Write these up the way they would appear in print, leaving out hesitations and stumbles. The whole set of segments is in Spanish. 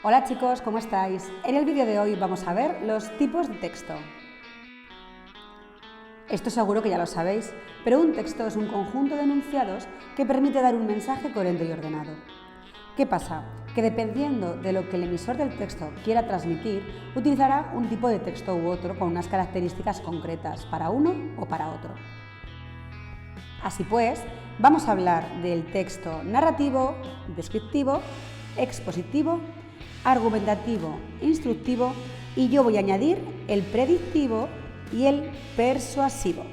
Hola chicos, ¿cómo estáis? En el vídeo de hoy vamos a ver los tipos de texto. Esto seguro que ya lo sabéis, pero un texto es un conjunto de enunciados que permite dar un mensaje coherente y ordenado. ¿Qué pasa? Que dependiendo de lo que el emisor del texto quiera transmitir, utilizará un tipo de texto u otro con unas características concretas para uno o para otro. Así pues, vamos a hablar del texto narrativo, descriptivo, expositivo, argumentativo, instructivo y yo voy a añadir el predictivo y el persuasivo.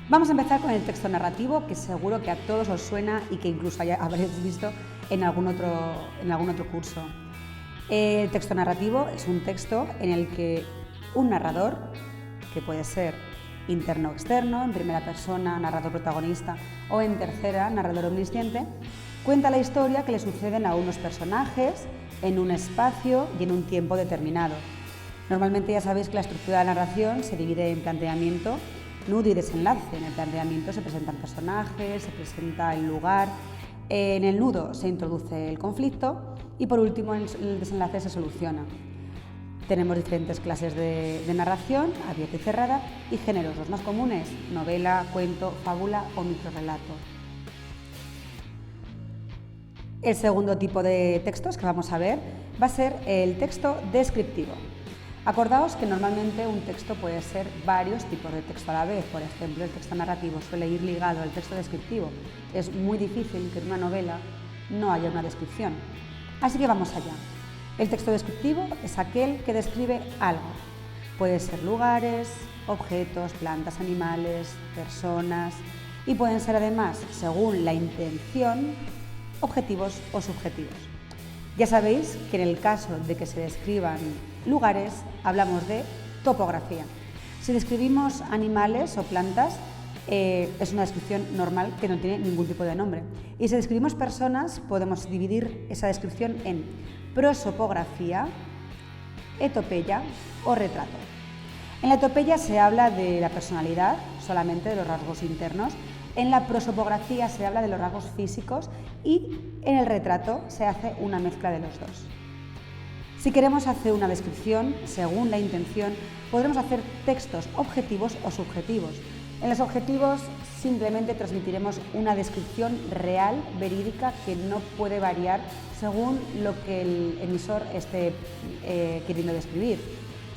Vamos a empezar con el texto narrativo, que seguro que a todos os suena y que incluso habréis visto en algún otro curso. El texto narrativo es un texto en el que un narrador, que puede ser interno o externo, en primera persona, narrador protagonista, o en tercera, narrador omnisciente, cuenta la historia que le suceden a unos personajes en un espacio y en un tiempo determinado. Normalmente ya sabéis que la estructura de la narración se divide en planteamiento, nudo y desenlace. En el planteamiento se presentan personajes, se presenta el lugar, en el nudo se introduce el conflicto y por último en el desenlace se soluciona. Tenemos diferentes clases de narración, abierta y cerrada, y géneros, los más comunes: novela, cuento, fábula o microrrelato. El segundo tipo de textos que vamos a ver va a ser el texto descriptivo. Acordaos que normalmente un texto puede ser varios tipos de texto a la vez. Por ejemplo, el texto narrativo suele ir ligado al texto descriptivo. Es muy difícil que en una novela no haya una descripción. Así que vamos allá. El texto descriptivo es aquel que describe algo. Puede ser lugares, objetos, plantas, animales, personas, y pueden ser además, según la intención, objetivos o subjetivos. Ya sabéis que en el caso de que se describan lugares, hablamos de topografía. Si describimos animales o plantas, es una descripción normal que no tiene ningún tipo de nombre. Y si describimos personas, podemos dividir esa descripción en prosopografía, etopeya o retrato. En la etopeya se habla de la personalidad, solamente de los rasgos internos. En la prosopografía se habla de los rasgos físicos y en el retrato se hace una mezcla de los dos. Si queremos hacer una descripción, según la intención, podremos hacer textos objetivos o subjetivos. En los objetivos simplemente transmitiremos una descripción real, verídica, que no puede variar según lo que el emisor esté queriendo describir.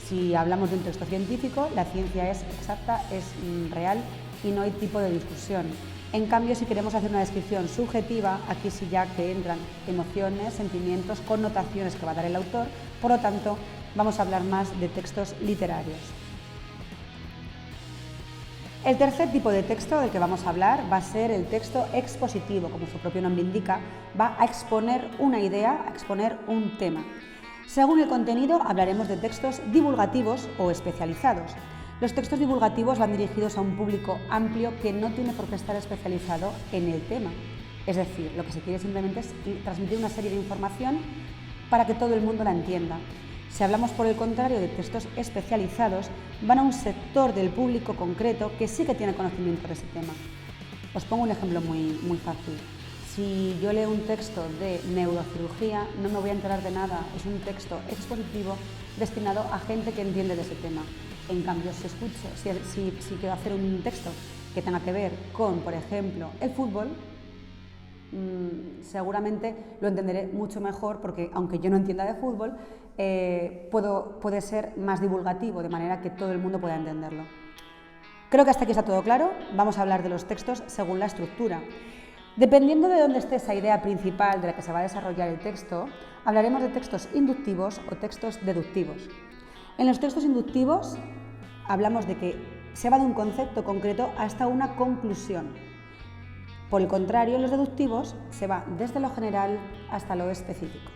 Si hablamos de un texto científico, la ciencia es exacta, es real y no hay tipo de discusión. En cambio, si queremos hacer una descripción subjetiva, aquí sí ya que entran emociones, sentimientos, connotaciones que va a dar el autor, por lo tanto, vamos a hablar más de textos literarios. El tercer tipo de texto del que vamos a hablar va a ser el texto expositivo. Como su propio nombre indica, va a exponer una idea, a exponer un tema. Según el contenido, hablaremos de textos divulgativos o especializados. Los textos divulgativos van dirigidos a un público amplio que no tiene por qué estar especializado en el tema. Es decir, lo que se quiere simplemente es transmitir una serie de información para que todo el mundo la entienda. Si hablamos, por el contrario, de textos especializados, van a un sector del público concreto que sí que tiene conocimiento de ese tema. Os pongo un ejemplo muy fácil. Si yo leo un texto de neurocirugía, no me voy a enterar de nada. Es un texto expositivo destinado a gente que entiende de ese tema. En cambio, si quiero hacer un texto que tenga que ver con, por ejemplo, el fútbol, seguramente lo entenderé mucho mejor porque, aunque yo no entienda de fútbol, puede ser más divulgativo, de manera que todo el mundo pueda entenderlo. Creo que hasta aquí está todo claro. Vamos a hablar de los textos según la estructura. Dependiendo de dónde esté esa idea principal de la que se va a desarrollar el texto, hablaremos de textos inductivos o textos deductivos. En los textos inductivos hablamos de que se va de un concepto concreto hasta una conclusión. Por el contrario, en los deductivos se va desde lo general hasta lo específico.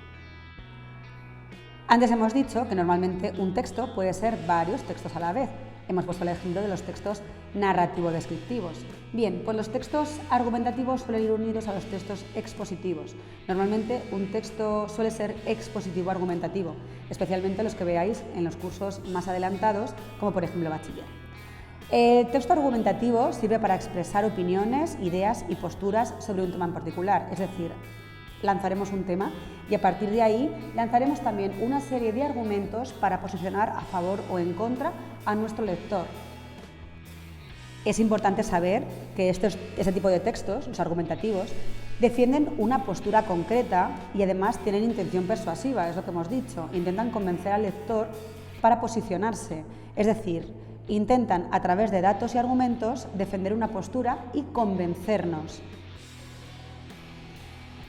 Antes hemos dicho que normalmente un texto puede ser varios textos a la vez. Hemos puesto el ejemplo de los textos narrativo-descriptivos. Bien, pues los textos argumentativos suelen ir unidos a los textos expositivos. Normalmente un texto suele ser expositivo-argumentativo, especialmente los que veáis en los cursos más adelantados, como por ejemplo bachiller. El texto argumentativo sirve para expresar opiniones, ideas y posturas sobre un tema en particular, es decir, lanzaremos un tema y a partir de ahí lanzaremos también una serie de argumentos para posicionar a favor o en contra a nuestro lector. Es importante saber que este tipo de textos, los argumentativos, defienden una postura concreta y además tienen intención persuasiva, es lo que hemos dicho. Intentan convencer al lector para posicionarse, es decir, intentan a través de datos y argumentos defender una postura y convencernos.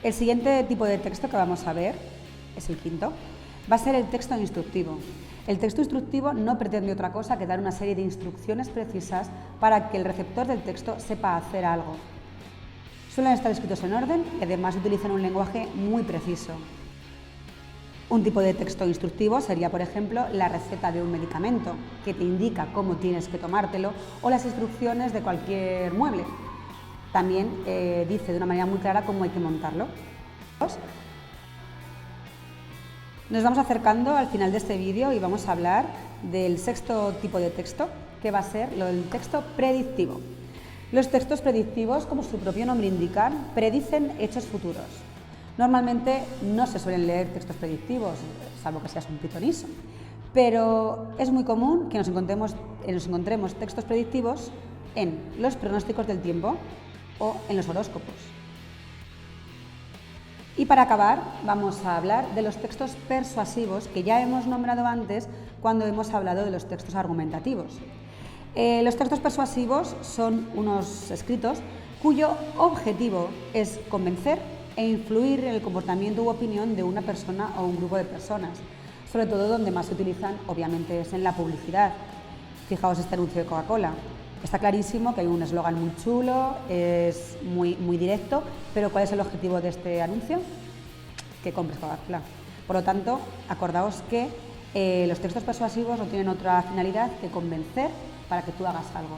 El siguiente tipo de texto que vamos a ver, es el quinto, va a ser el texto instructivo. El texto instructivo no pretende otra cosa que dar una serie de instrucciones precisas para que el receptor del texto sepa hacer algo. Suelen estar escritos en orden y además utilizan un lenguaje muy preciso. Un tipo de texto instructivo sería, por ejemplo, la receta de un medicamento, que te indica cómo tienes que tomártelo, o las instrucciones de cualquier mueble. También dice de una manera muy clara cómo hay que montarlo. Nos vamos acercando al final de este vídeo y vamos a hablar del sexto tipo de texto, que va a ser lo del texto predictivo. Los textos predictivos, como su propio nombre indica, predicen hechos futuros. Normalmente no se suelen leer textos predictivos, salvo que seas un pitoniso, pero es muy común que nos encontremos textos predictivos en los pronósticos del tiempo o en los horóscopos. Y para acabar, vamos a hablar de los textos persuasivos que ya hemos nombrado antes cuando hemos hablado de los textos argumentativos. Los textos persuasivos son unos escritos cuyo objetivo es convencer e influir en el comportamiento u opinión de una persona o un grupo de personas. Sobre todo donde más se utilizan, obviamente, es en la publicidad. Fijaos este anuncio de Coca-Cola. Está clarísimo que hay un eslogan muy chulo, es muy directo, pero ¿cuál es el objetivo de este anuncio? Que compres Coca-Cola. Por lo tanto, acordaos que los textos persuasivos no tienen otra finalidad que convencer para que tú hagas algo.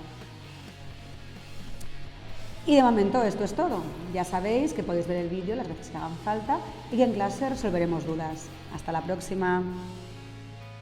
Y de momento esto es todo. Ya sabéis que podéis ver el vídeo las veces que hagan falta y que en clase resolveremos dudas. Hasta la próxima.